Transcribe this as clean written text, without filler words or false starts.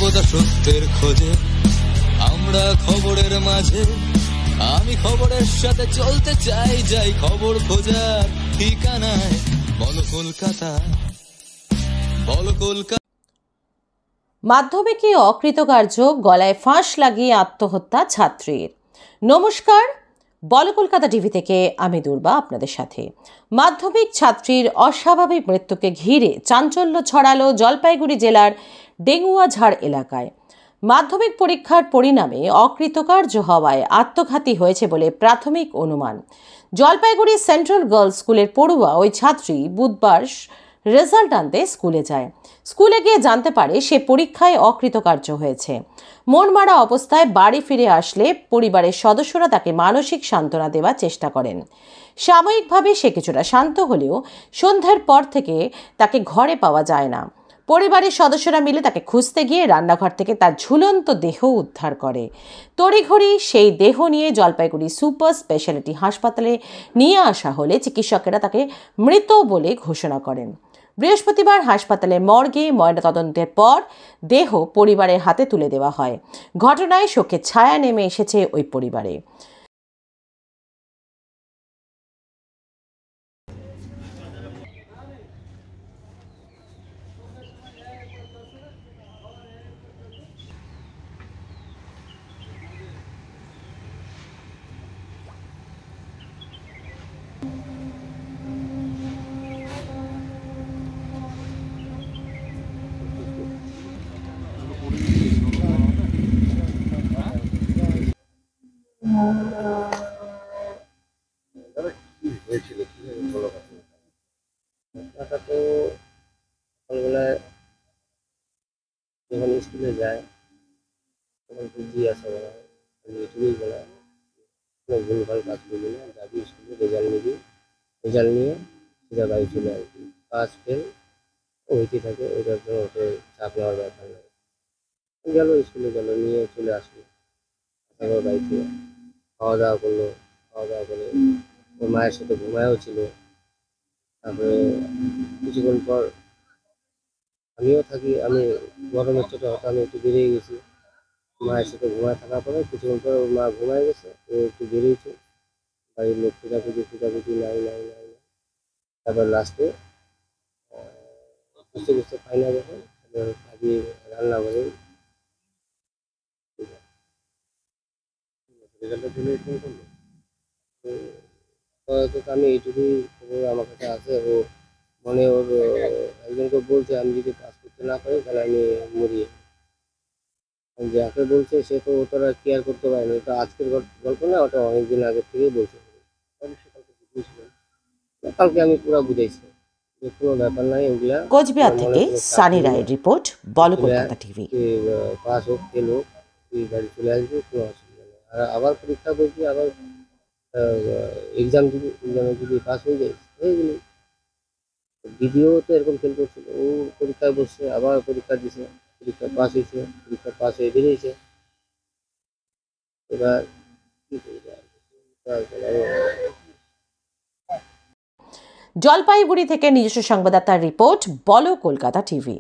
সর্বদা সত্যের খোঁজে আমরা খবরের মাঝে, আমি খবরের সাথে চলতে চাই, যাই খবর খোঁজার ঠিকানায়। বলো কলকাতা, বলো কলকাতা। মাধ্যমিকে অকৃতকার্য, গলায় ফাঁস লাগিয়ে আত্মহত্যা ছাত্রীর। নমস্কার, বলো কলকাতা টিভি থেকে আমি দুর্বা আপনাদের সাথে। মাধ্যমিক ছাত্রীর অস্বাভাবিক মৃত্যুকে ঘিরে চাঞ্চল্য ছড়ালো জলপাইগুড়ি জেলার ডেঙ্গুয়াঝাড় এলাকায়। মাধ্যমিক পরীক্ষার পরিণামে অকৃতকার্য হওয়ায় আত্মঘাতী হয়েছে বলে প্রাথমিক অনুমান। জলপাইগুড়ি সেন্ট্রাল গার্লস স্কুলের পড়ুয়া ওই ছাত্রী বুধবার রেজাল্ট আনতে স্কুলে যায়। স্কুলে গিয়ে জানতে পারে সে পরীক্ষায় অকৃতকার্য হয়েছে। মনমারা অবস্থায় বাড়ি ফিরে আসলে পরিবারের সদস্যরা তাকে মানসিক সান্ত্বনা দেওয়ার চেষ্টা করেন। সাময়িকভাবে সে কিছুটা শান্ত হলেও সন্ধ্যার পর থেকে তাকে ঘরে পাওয়া যায় না। পরিবারের সদস্যরা মিলে তাকে খুঁজতে গিয়ে রান্নাঘর থেকে তার ঝুলন্ত দেহ উদ্ধার করে। তড়িঘড়ি সেই দেহ নিয়ে জলপাইগুড়ি সুপার স্পেশালিটি হাসপাতালে নিয়ে আসা হলে চিকিৎসকেরা তাকে মৃত বলে ঘোষণা করেন। বৃহস্পতিবার হাসপাতালের মর্গে ময়নাতদন্তের পর দেহ পরিবারের হাতে তুলে দেওয়া হয়। ঘটনায় শোকের ছায়া নেমে এসেছে ওই পরিবারে। তো সকালবেলায় যখন স্কুলে যায় তখন জিজ্ঞাসা করা হয়, এটুকুই বলা কোনো ভুলভাল কাজ করবি না, যাবি স্কুলে, রেজাল্ট নিবি, রেজাল্ট নিয়ে সোজা বাড়ি চলে আসবি, পাস ফেল হইতে থাকে, ওইটার জন্য ওকে চাপ নেওয়ার ব্যাপার নেই। গেল স্কুলে, গেল, নিয়ে চলে আসলো, তারপর বাড়িতে খাওয়া দাওয়া করলো, খাওয়া দাওয়া করে ওর মায়ের সাথে ঘুমায়ও ছিল। তারপরে কিছুক্ষণ পর আমিও থাকি, আমি গরমের চোটে হয়তো আমি একটু বেরিয়ে গেছি, মায়ের সাথে ঘুমায় থাকার পরে কিছুক্ষণ পরে ওর মা ঘুমায় গেছে, ও একটু বেরিয়েছে, বাড়ির লোক খোঁজাখুঁজি নাই নাই নাই নাই। তারপর লাস্টে বুঝতে বুঝতে পাই না যখন, থাকি রান্নাঘরে। রেজাল্টের জন্য ফোন করলো, তো আমি এইটুকুই খবর আমার কাছে আছে। ও মানে ওর একজনকে বলছে আমি যদি পাস করতে না পারি তাহলে আমি মরি। যাকে বলছে সে তো অতটা কেয়ার করতে পারেনি, ওটা আজকের গল্প না, ওটা অনেকদিন আগের থেকেই বলছে। কালকে আমি পুরো বুঝাইছি যে কোনো ব্যাপার নাই, ওগুলা কোচবিহার থেকে সানি রায়ের রিপোর্ট, বলো কলকাতা টিভি। পাস হোক ফেল হোক তুই বাড়ি চলে আসবি, কোনো অসুবিধা নেই। আর আবার পরীক্ষা করবি, আবার এক্সাম যদি পাস হয়ে যায় হয়ে গেলি। দিদিও তো এরকম ফেল করছিল, ও পরীক্ষায় বসছে, আবার পরীক্ষা দিছে, পরীক্ষা পাস হয়েছে, পরীক্ষা পাস হয়ে বেরিয়েছে। এবার কি করবে? জলপাইগুড়ি থেকে নিজস্ব সংবাদদাতার রিপোর্ট, বলো কলকাতা টিভি।